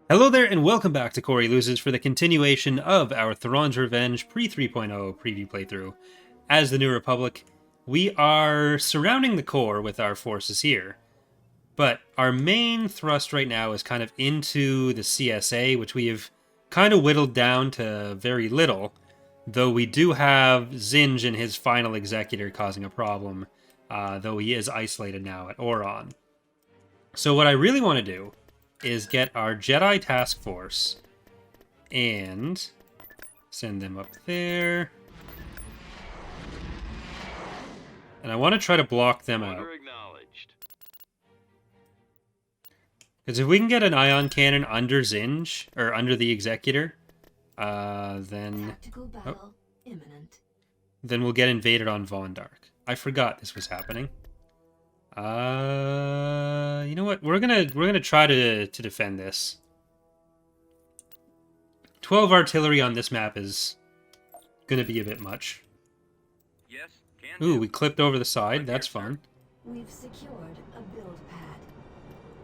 Hello there, and welcome back to Corey Loses for the continuation of our Thrawn's Revenge pre-3.0 preview playthrough. As the New Republic, we are surrounding the core with our forces here, but our main thrust right now is kind of into the CSA, which we have kind of whittled down to very little, though we do have Zinj and his final executor causing a problem, though he is isolated now at Oron. So what I really want to do is get our Jedi task force and send them up there. And I want to try to block them out. Because if we can get an ion cannon under Zinj, or under the Executor, then we'll get invaded on Vondark. I forgot this was happening. You know what? We're gonna try to defend this. 12 artillery on this map is gonna be a bit much. Yes, ooh, we clipped over the side. That's fun. We've secured a build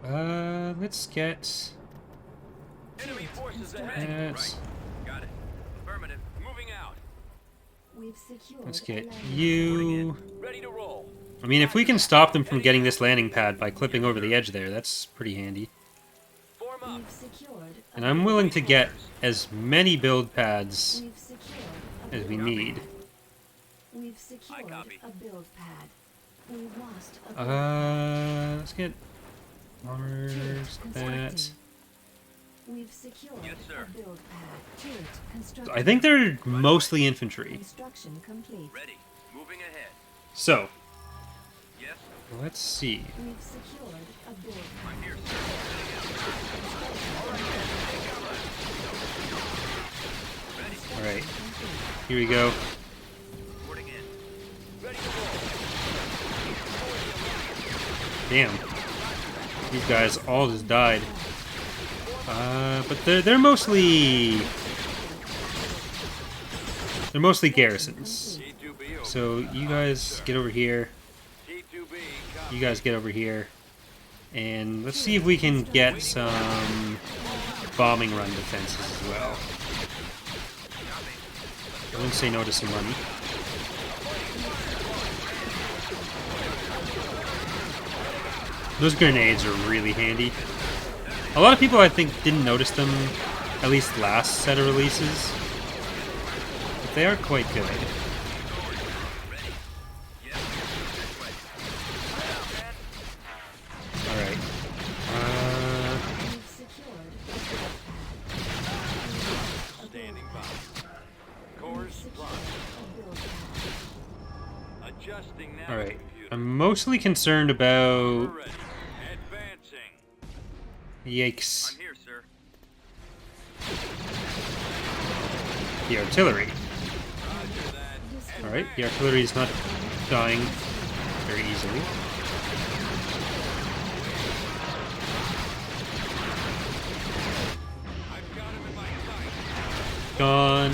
pad. Let's get. Enemy forces ahead. Right. Got it. Affirmative. Moving out. We've secured. Let's get you. Ready to roll. I mean, if we can stop them from getting this landing pad by clipping over the edge there, that's pretty handy. And I'm willing to get as many build pads as we need. We've secured a build pad. We've lost let's get armors, that. We've secured a build pad. Turret construction. I think they're mostly infantry. Construction complete. Ready. Moving ahead. So, yes. let's see. We've secured a build pad. I'm here, sir. Alright. Here we go. Reporting in. Ready to roll. Damn. These guys all just died. But they're mostly garrisons. So you guys get over here. You guys get over here. And let's see if we can get some bombing run defenses as well. I wouldn't say no to some money. Those grenades are really handy. A lot of people, I think, didn't notice them, at least last set of releases. But they are quite good. Alright. Standing by. Course adjusting now. Alright. I'm mostly concerned about... Advancing. Yikes. I'm here, sir. The artillery. Roger that. Alright, the artillery is not dying very easily. I've got him in my sight. Gone.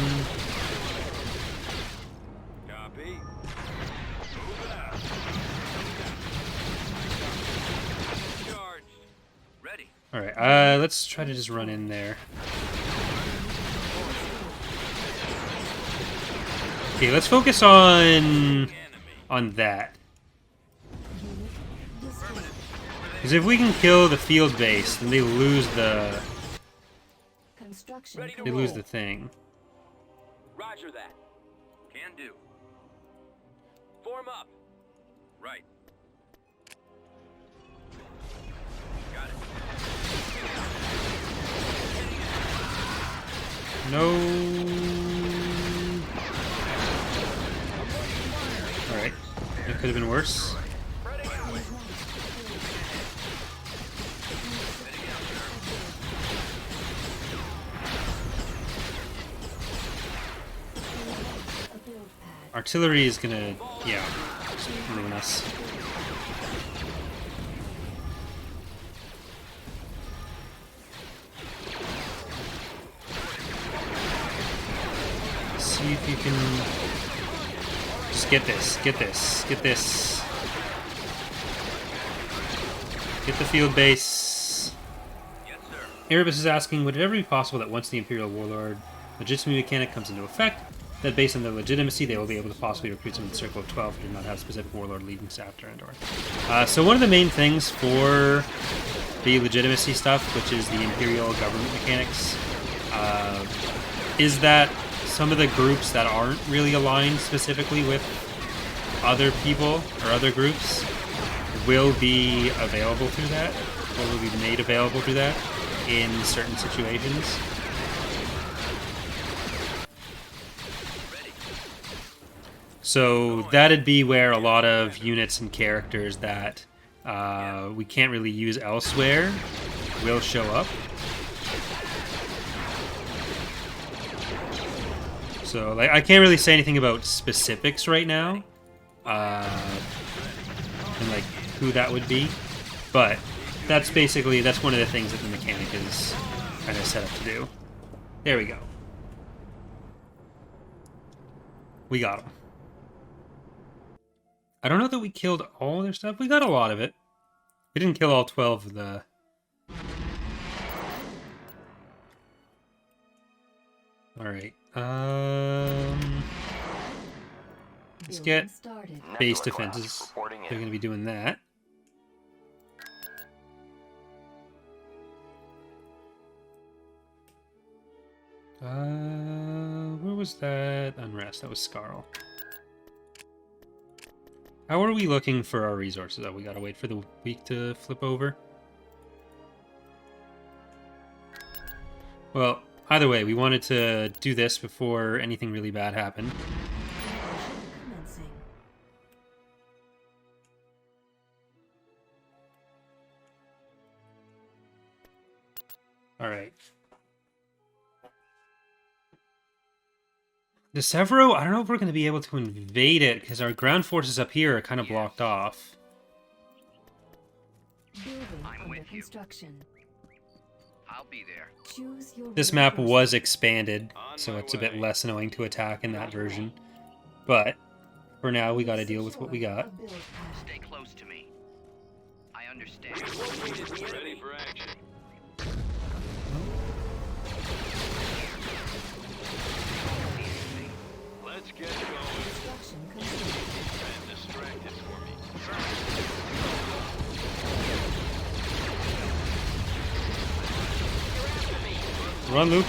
Copy. Moving out. Charged. Ready. Alright, let's try to just run in there. Okay, let's focus on that. Because if we can kill the field base, then they lose the thing. Roger that. Can do. Form up. Right. Got it. No. Alright. That could have been worse. Artillery is gonna, yeah, just ruin us. See if you can just get this, get this, get this. Get the field base. Yes, sir. Erebus is asking, would it ever be possible that once the Imperial Warlord legitimacy mechanic comes into effect, that based on their legitimacy, they will be able to possibly recruit some in the Circle of 12 who do not have specific Warlord leading staff to Endor? So one of the main things for the legitimacy stuff, which is the Imperial government mechanics, is that some of the groups that aren't really aligned specifically with other people or other groups will be available through that, or will be made available through that in certain situations. So that'd be where a lot of units and characters that we can't really use elsewhere will show up. So like, I can't really say anything about specifics right now, and like who that would be, but that's one of the things that the mechanic is kind of set up to do. There we go. We got them. I don't know that we killed all their stuff. We got a lot of it. We didn't kill all 12 of the... Alright. Let's get base defenses. They're going to be doing that. Where was that unrest? That was Scarl. How are we looking for our resources? Oh, we gotta wait for the week to flip over. Well, either way, we wanted to do this before anything really bad happened. Alright. The Severo, I don't know if we're going to be able to invade it, because our ground forces up here are kind of blocked off. I'm with construction. I'll be there. Choose your This map was expanded, so it's a bit less annoying to attack in that version. But, for now, we got to deal with what we got. Stay close to me. I understand. Ready for action. Let's get going. And distracted for me. Run, Luke.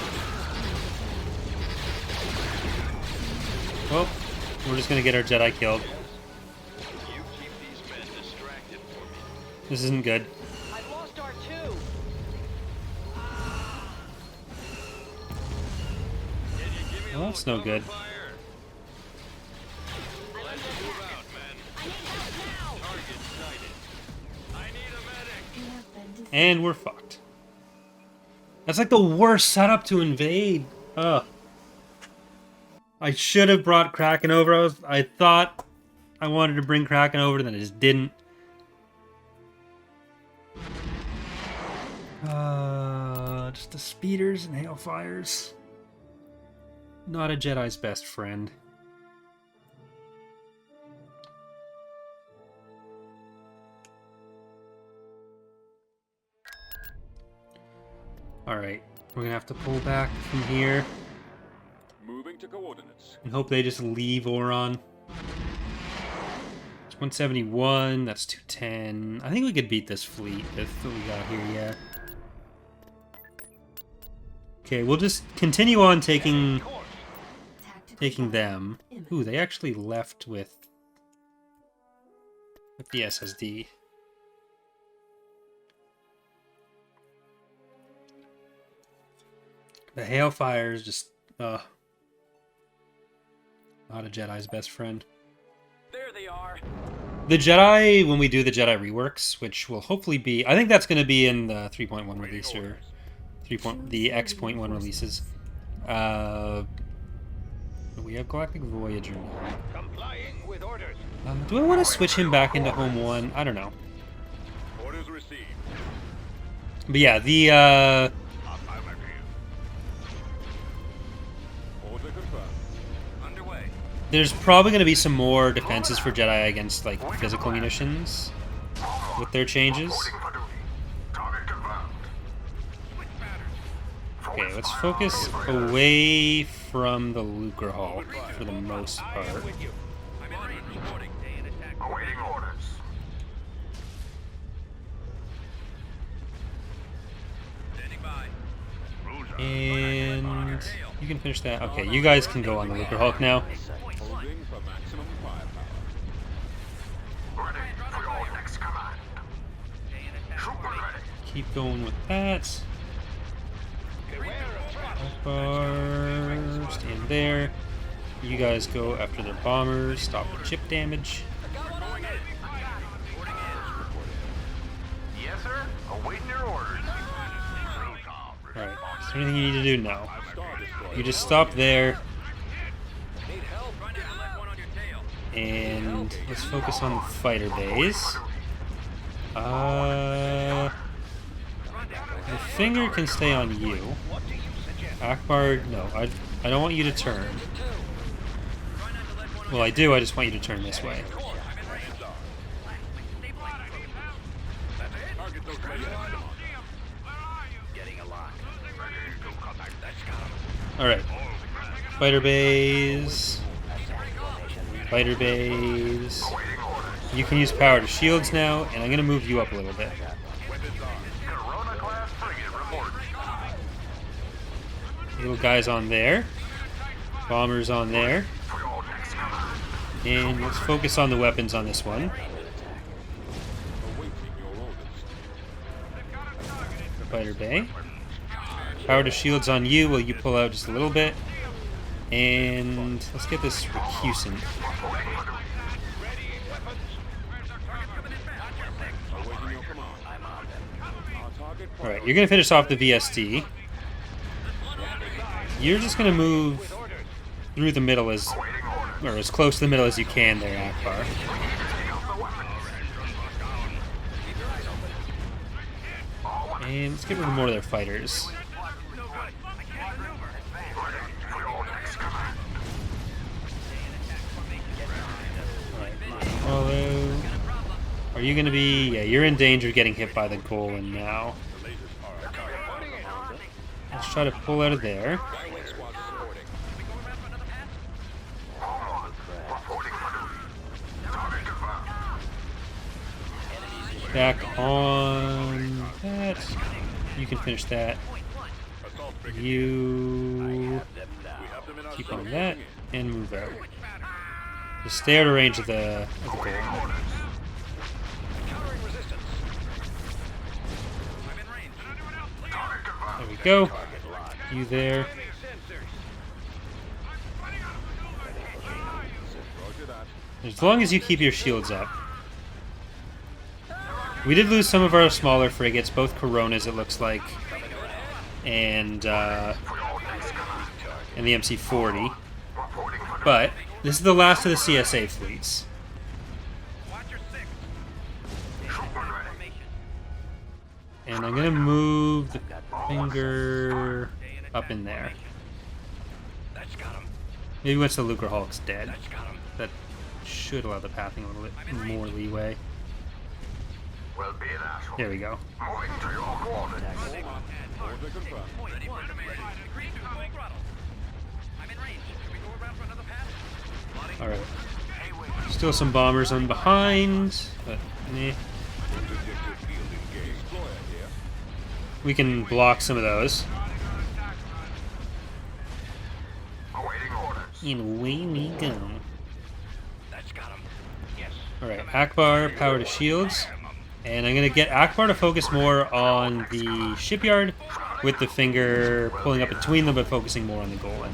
Well, we're just gonna get our Jedi killed. You keep these men distracted for me. This isn't good. I've lost R2. Can you give me a Well, that's little no good. cover fire? Let's move out, men. Target sighted. I need a medic. And we're fucked. That's like the worst setup to invade. Ugh. I should have brought Kraken over. I thought I wanted to bring Kraken over, then I just didn't. Just the speeders and hailfires. Not a Jedi's best friend. Alright, we're gonna have to pull back from here Moving to coordinates. and hope they just leave Oron. It's 171, that's 210. I think we could beat this fleet with what we got here, yeah. Okay, we'll just continue on taking them. Ooh, they actually left with the SSD. The hailfire is just, not a Jedi's best friend. There they are. The Jedi, when we do the Jedi reworks, which will hopefully be, I think that's going to be in the 3.1 release, or the X.1 releases. We have Galactic Voyager now. Complying with orders. Do I want to switch him back into Home 1? I don't know. Orders received. But yeah, the, Order confirmed. Underway. there's probably going to be some more defenses for Jedi against, like, physical munitions with their changes. Switch battles. Okay, let's focus away from the Lucre Hulk for the most part. I'm in range. Reporting. Day in attack. Awaiting orders. Standing by. And you can finish that. Okay, you guys can go on the Lucre Hulk now. Point one. Ready for your next command. Day in attack. Trooper ready. Keep going with that. Bar, stand there. You guys go after their bombers. Stop the chip damage. Yes, sir. Awaiting your orders. Alright, is there anything you need to do now? You just stop there, Need help? Try not to let one on your tail. and let's focus on the fighter bays. The finger can stay on you. Akbar, no, I don't want you to turn. Well, I do, I just want you to turn this way. Getting a lock. Alright. Fighter bays. Fighter bays. You can use power to shields now, and I'm going to move you up a little bit. Corona class frigate report. Little guys on there. Bombers on there. For your next command. And let's focus on the weapons on this one. Fighter bay. Power to shields on you while you pull out just a little bit. And let's get this recusant. Alright, you're going to finish off the VSD. You're just going to move through the middle as, or as close to the middle as you can there, Akbar. And let's get rid of more of their fighters. Follow. Are you going to be... Yeah, you're in danger of getting hit by the golem now. Let's try to pull out of there. Back on that. You can finish that. You keep on that and move out. Just stay out of range of the goal. There we go. You there. As long as you keep your shields up. We did lose some of our smaller frigates, both Coronas it looks like, and the MC-40. But this is the last of the CSA fleets. And I'm gonna move the finger up in there. Maybe once the Lucre Hulk's dead. That should allow the pathing a little bit more leeway. Will be that. There we go. Moving to your coordinates. Alright. Still some bombers on behind, but meh. We can block some of those. Awaiting orders. And away we go. Alright, Akbar, power to shields. And I'm going to get Akbar to focus more on the shipyard, with the finger pulling up between them, but focusing more on the golem.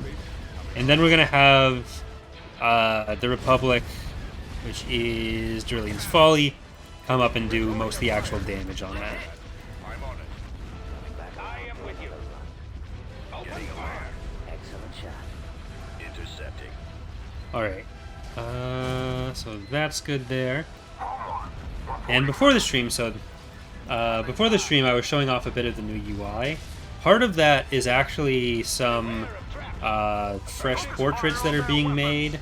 And then we're going to have the Republic, which is Durlian's Folly, come up and do most of the actual damage on that. I'm on it. I am with you. Opening fire. Excellent shot. Intercepting. Alright. So that's good there. And before the stream, I was showing off a bit of the new UI. Part of that is actually some fresh portraits that are being made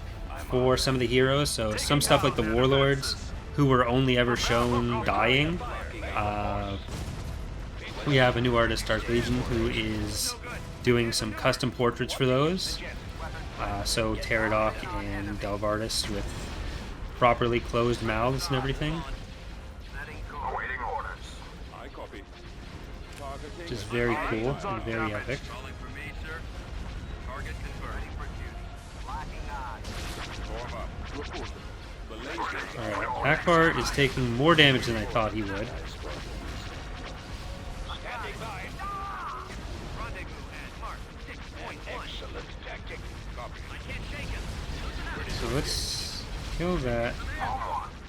for some of the heroes. So some stuff like the warlords, who were only ever shown dying. We have a new artist, Dark Legion, who is doing some custom portraits for those. So Pterodok and Delvardus with properly closed mouths and everything, Awaiting orders. I copy. which is very cool and very epic. Calling for me, sir. Target confirmed. Form up. Report. The lasers. Alright, Akbar is taking more damage than I thought he would. Standing by. Rendezvous at mark 6.1. Excellent tactic. Copy. I can't shake him. So let's kill that.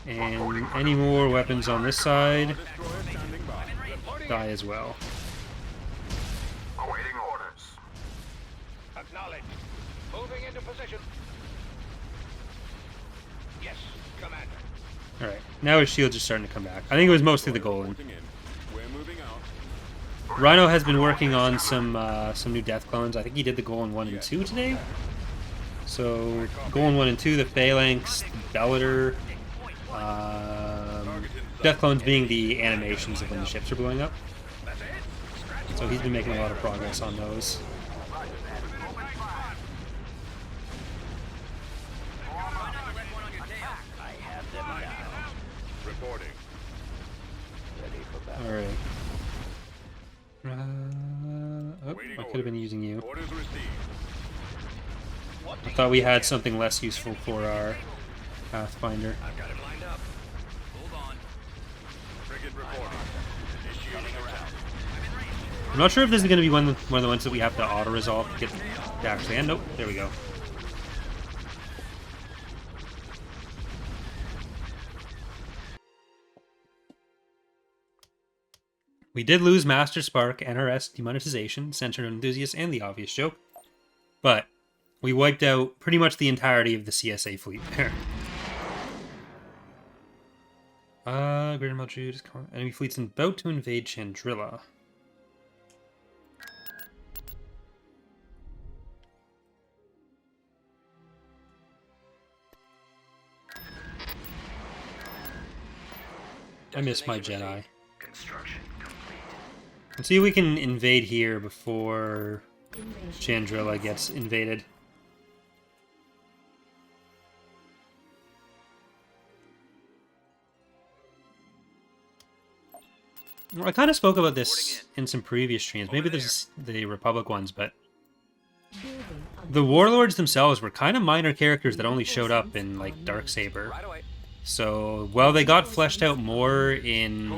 And any more weapons on this side Destroyer standing by. die as well. Awaiting orders. Acknowledged. Moving into position. Yes, Commander. Alright, now his shields are starting to come back. I think it was mostly the golem. Reporting in. We're moving out. Rhino has been working on some new death clones. I think he did the Golem 1 and 2 today. So, Golem 1 and 2, the Phalanx, the Bellator, death clones being the animations of when the ships are blowing up. So he's been making a lot of progress on those. Reporting. Alright. Oh, I could have been using you. Orders received. I thought we had something less useful for our Pathfinder. I've got him lined up. Hold on. Frigate reporting. Initiating attack. I'm not sure if this is going to be one of the ones that we have to auto-resolve to get to actually end. Nope, there we go. We did lose Master Spark, NRS demonetization, censored enthusiasts, and the obvious joke. But we wiped out pretty much the entirety of the CSA fleet there. Greater Maljude is calling. Enemy fleet's about to invade Chandrila. I miss my Jedi. Construction complete. Let's see if we can invade here before Chandrila gets invaded. Well, I kind of spoke about this in some previous streams. Maybe there's the Republic ones, but the warlords themselves were kind of minor characters that only showed up in like Darksaber. So while they got fleshed out more in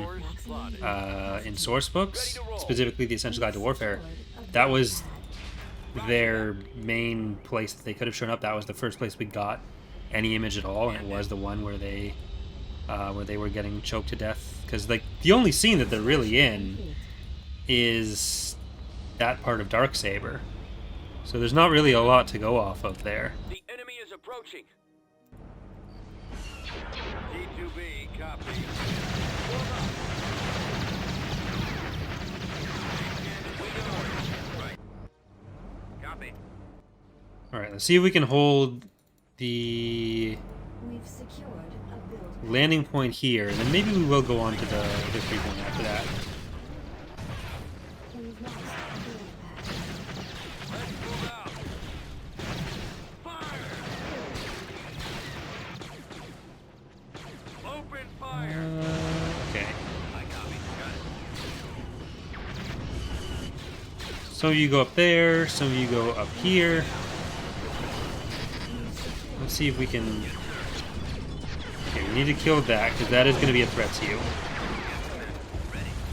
source books, specifically the Essential Guide to Warfare, that was their main place that they could have shown up. That was the first place we got any image at all, and it was the one where they were getting choked to death. Because like the only scene that they're really in is that part of Darksaber, so there's not really a lot to go off of there. The enemy is approaching. D2B, copy. Right. Copy. All right, let's see if we can hold the We've secured a build. landing point here, and then maybe we will go on to the victory point after that. We've lost a build pad. Let's move out. Fire! Open fire! Okay. I copy. Got it. Some of you go up there, some of you go up here. Let's see if we can... Okay, we need to kill that, because that is going to be a threat to you.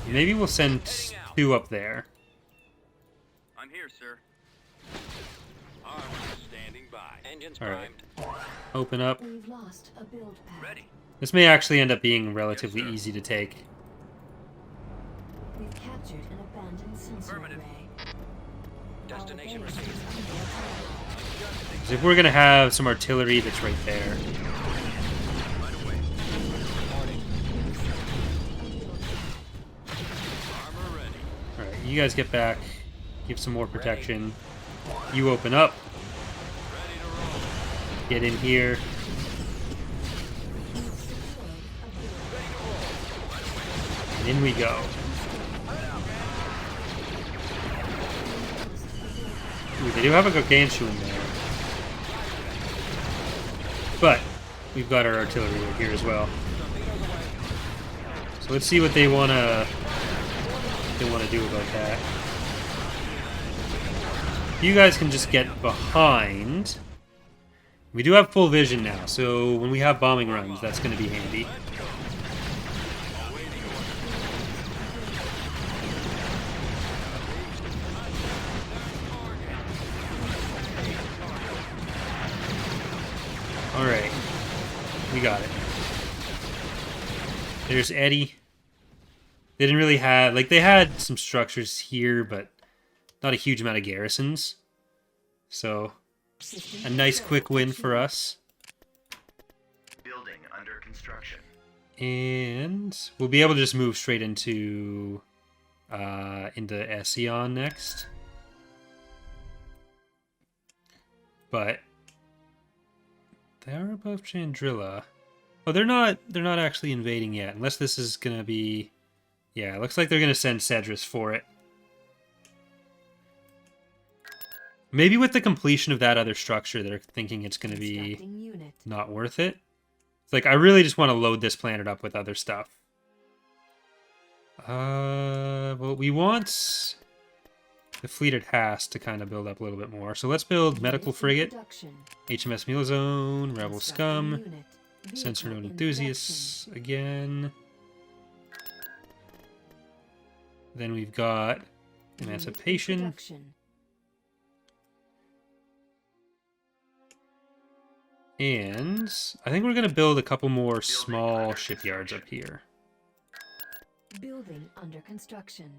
Maybe we'll send 2 up there. I'm here, sir. Armor standing by. Engines All right. primed. Open up. We've lost a build pad. Ready. This may actually end up being relatively easy to take. We've captured an abandoned sensor Affirmative. array. Destination Our base received. is under attack. 'Cause if we're going to have some artillery that's right there. Right away. Armor ready. Alright, you guys get back. Give some more protection. You open up. Ready to roll. Get in here. We've secured a build pad. And in we go. Ooh, they do have a gargantuan there. But we've got our artillery right here as well. So let's see what they wanna do about that. You guys can just get behind. We do have full vision now, so when we have bombing runs, that's going to be handy. Alright. We got it. There's Eddie. They didn't really have... Like, they had some structures here, but not a huge amount of garrisons. So, a nice quick win for us. Building under construction. And we'll be able to just move straight into Ession next. But they are above Chandrila. Oh, they're not actually invading yet, unless this is gonna be... Yeah, it looks like they're gonna send Cedrus for it. Maybe with the completion of that other structure, they're thinking it's gonna be not worth it. It's like, I really just want to load this planet up with other stuff. Well, we want the fleet at Hast to kind of build up a little bit more. So let's build Medical Frigate, HMS Meal Zone, Rebel Scum, Sensor Node Enthusiasts again. Then we've got Emancipation. And I think we're going to build a couple more small shipyards up here. Building under construction.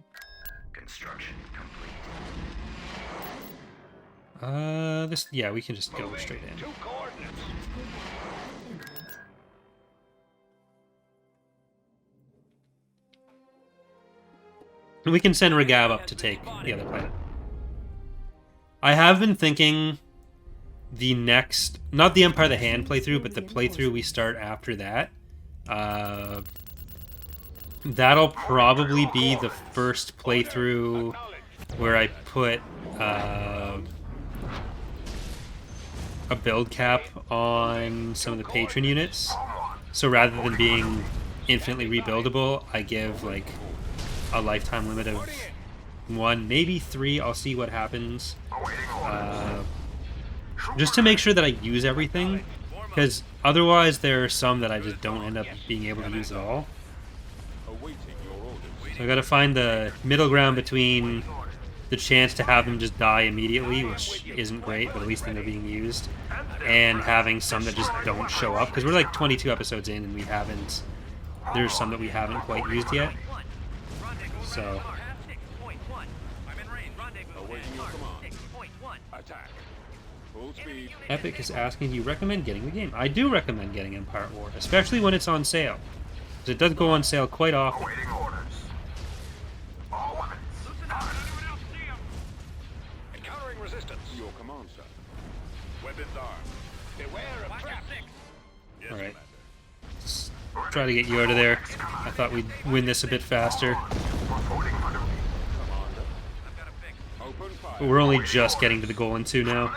Construction complete. Yeah, we can just go straight in. 2 coordinates. And we can send Regav up to take the other planet. I have been thinking the next, not the Empire of the Hand playthrough, but the playthrough we start after that. That'll probably be the first playthrough where I put a build cap on some of the patron units. So rather than being infinitely rebuildable, I give like a lifetime limit of 1, maybe 3. I'll see what happens. Just to make sure that I use everything, because otherwise there are some that I just don't end up being able to use at all. So I gotta find the middle ground between the chance to have them just die immediately, which isn't great, but at least then they're being used, and having some that just don't show up, because we're like 22 episodes in and we haven't, there's some that we haven't quite used yet. So Epic is asking, do you recommend getting the game? I do recommend getting Empire at War, especially when it's on sale. Because it does go on sale quite often. Awaiting orders. All weapons. Encountering resistance. Your command, sir. Weapons armed. Beware of traps. Yes, Alright. Commander. Let's try to get you out of there. I thought we'd win this a bit faster. Reporting for duty. Commander. I've got a fix. Open fire. But we're only just getting to the goal in 2 now.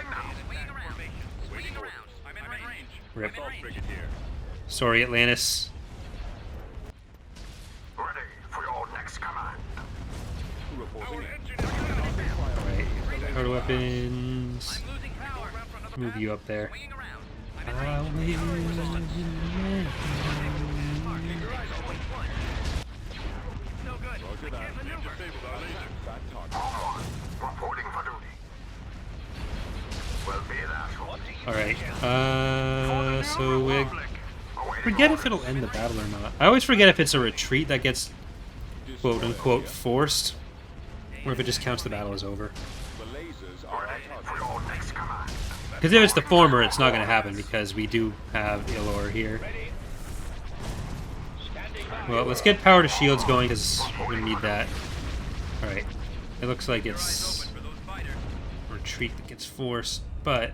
Waiting around. I'm in range. Rip. Assault frigate here. Sorry, Atlantis. Ready for your next command. Reporting in. Alright. Hard weapons. Losing power. Move you up there. Swinging around. I'll leave you in the No good. I can't maneuver. Reporting for duty. Will be that. Alright, so we forget if it'll end the battle or not. I always forget if it's a retreat that gets quote-unquote forced, or if it just counts the battle as over. Ready for your next command. Because if it's the former, it's not going to happen, because we do have Ilor here. Well, let's get power to shields going, because we're going to need that. Alright, it looks like it's a retreat that gets forced, but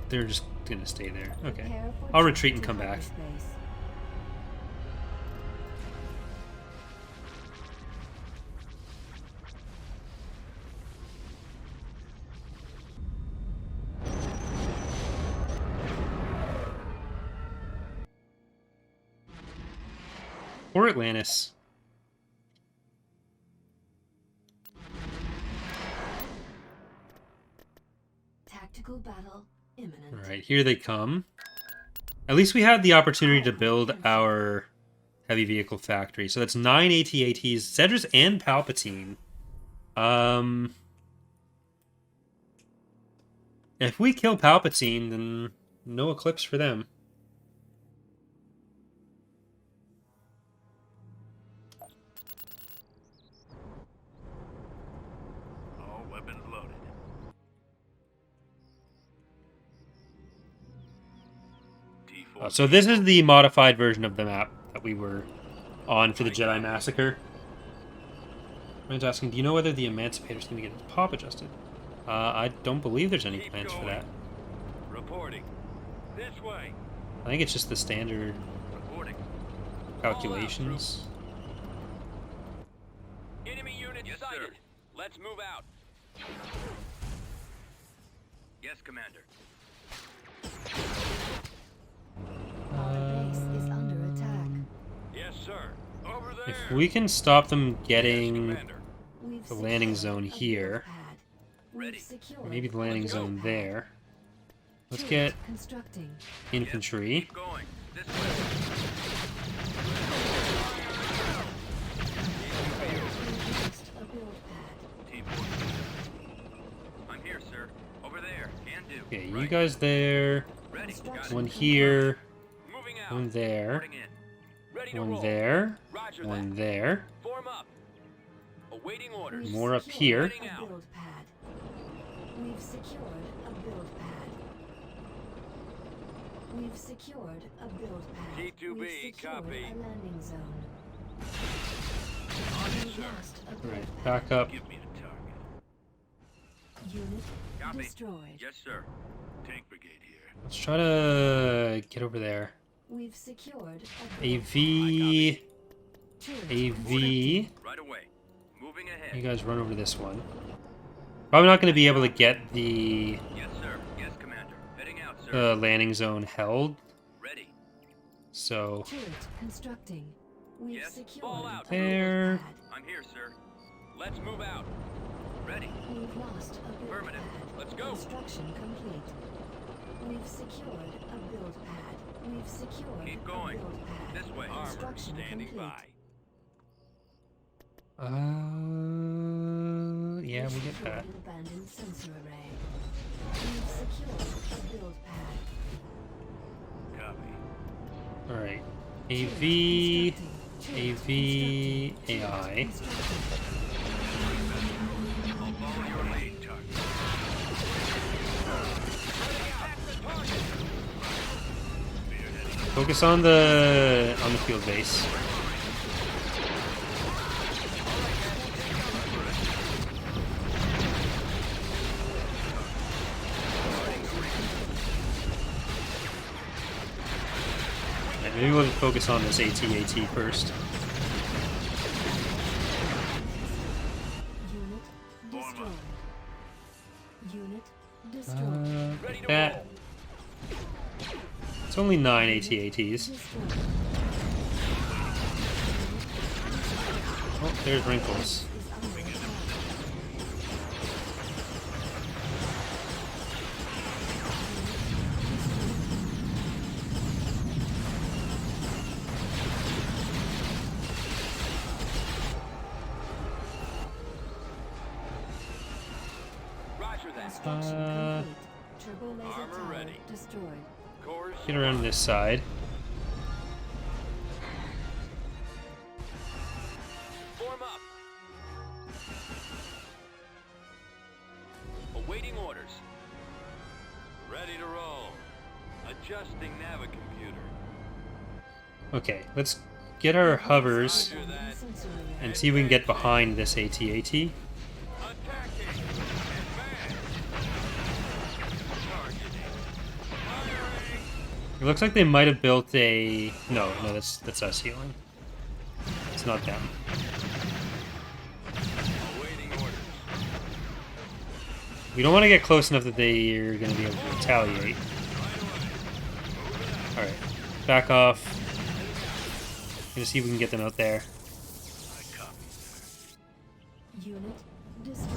they're just going to stay there. Okay, I'll retreat and come back. Poor Atlantis. Tactical battle imminent. Alright, here they come. At least we had the opportunity to build our heavy vehicle factory. So that's 9 AT-ATs, Cedrus and Palpatine. If we kill Palpatine, then no Eclipse for them. All weapons loaded. T4. So this is the modified version of the map that we were on for the Jedi Massacre. Ryan's asking, do you know whether the Emancipator's going to get its pop adjusted? I don't believe there's any Keep plans for going. that. Reporting. This way. I think it's just the standard Reporting. calculations. Enemy unit Yes, sighted. sir. Let's move out. Yes, Commander. Our base is under attack. Yes, sir. Over there. If we can stop them getting Commander. We've the landing secured zone a build here, pad. Ready. We've secured maybe the a landing build zone pad. there. Let's Turret get constructing. infantry. Keep going. This way. We've lost a build pad. T4. I'm here, sir. Over there. Can do. Okay, you Right. guys there. Ready. Got it. One here. Moving out. One there. Reporting in. Ready to One roll. there. Roger One that. there. Form up. Awaiting orders. We've More up secured here. A Heading out. build pad. We've secured a build pad. We've secured a build pad. T2B, We've secured copy. a landing zone. On it, We've sir. lost a build Right, pad. back up. Give me the target. Unit Copy. destroyed. Yes, sir. Tank brigade here. Let's try to get over there. We've secured a A build V, turret a V. Right away. Moving ahead. You guys run over this one. Probably not going to be able to get the Yes, sir. Yes, Commander. Heading out, sir. landing zone held. Ready. So Turret constructing. We've Yes. secured Fall out. a There. build pad. I'm here, sir. Let's move out. Ready. We've lost a build Affirmative. pad. Let's go. Construction complete. We've secured a build pad. We've secured Keep a going. build pad. This way. Armor Construction standing complete. by. yeah, we We've get secured that. an abandoned sensor array. We've secured a build pad. Copy. All right. Turret AV, constructing. AV, Turret AI. constructing. I'll follow your lead, target. Focus on the field base. Yeah, maybe we'll just focus on this AT-AT first. Unit destroyed. Unit destroyed. Ready to That. roll. It's only 9 AT-ATs. Destroyed. Oh, there's Wrinkles. Is under attack. Roger that. Construction complete. Turbo laser armor tower ready. destroyed. Cores. Get around this side. Form up. Awaiting orders. Ready to roll. Adjusting navicomputer. Okay, let's get our hovers Roger that. Sensor array. and see if we can get behind this AT-AT. Attacking. Advance. Targeting. Firing. It looks like they might have built a... No, that's us healing. It's not them. Awaiting orders. We don't want to get close enough that they're going to be able to retaliate. Alright, back off. Gonna see if we can get them out there. I copy, sir. Unit destroyed.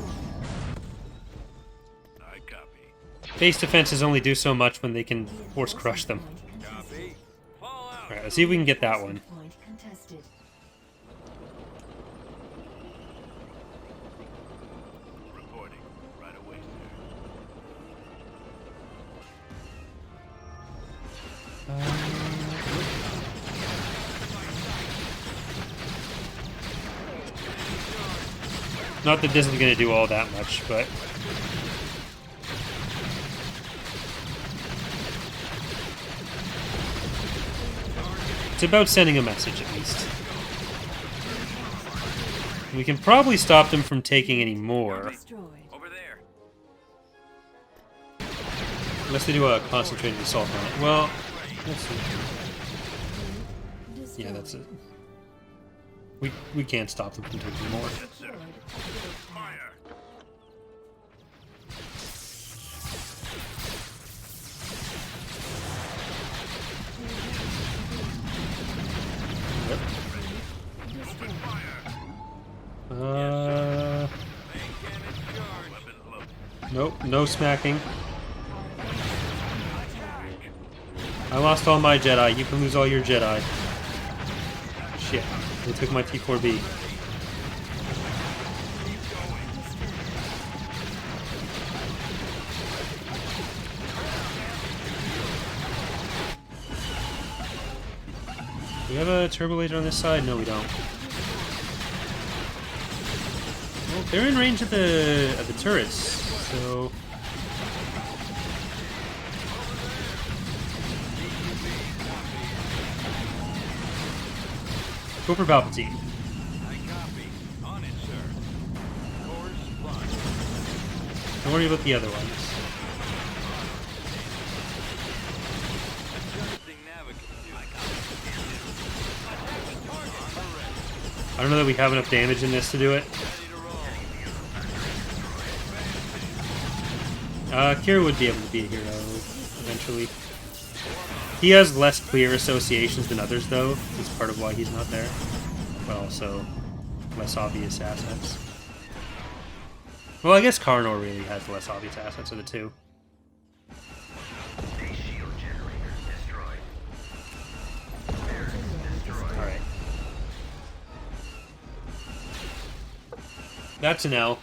I copy. Base defenses only do so much when they can force crush them. Point contested. Copy. Fall out. Alright, let's see if we can get that one. Point contested. Reporting. Right away, sir. Not that this is going to do all that much, but... It's about sending a message, at least. We can probably stop them from taking any more. Destroyed. Over there. Unless they do a concentrated assault on it. Well, let's see. Destroyed. Yeah, that's it. We can't stop them from taking more. Yes, sir. Fire. Yep. Open fire. Uh, Main cannon charged. Weapons loaded. nope, no smacking. I lost all my Jedi. You can lose all your Jedi. Shit. They took my T4B. Do we have a turbo laser on this side? No, we don't. Well, they're in range of the turrets, so go for Palpatine. I copy. On it, sir. Course plunge. Don't worry about the other ones. Adjusting navigation. I copy. Attacking target. On the ready. I don't know that we have enough damage in this to do it. Ready to roll. Kira would be able to be a hero eventually. He has less clear associations than others, though. That's part of why he's not there. But also, less obvious assets. Well, I guess Karnor really has the less obvious assets of the two. Shield generator destroyed. Alright. That's an L.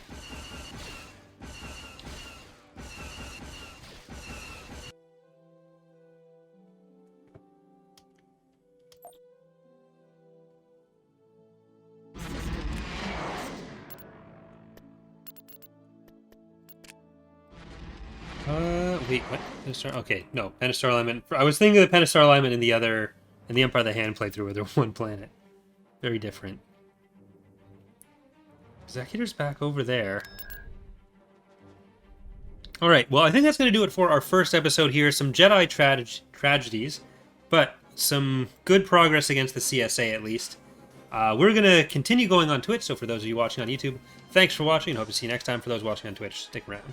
Wait, what? Pentastar? Okay, no, Pentastar alignment. I was thinking of the Pentastar alignment in the Empire of the Hand playthrough where they're one planet. Very different. Executor's back over there. Alright, well, I think that's going to do it for our first episode here. Some Jedi tragedies, but some good progress against the CSA at least. We're going to continue going on Twitch, so for those of you watching on YouTube, thanks for watching, and hope to see you next time. For those watching on Twitch, stick around.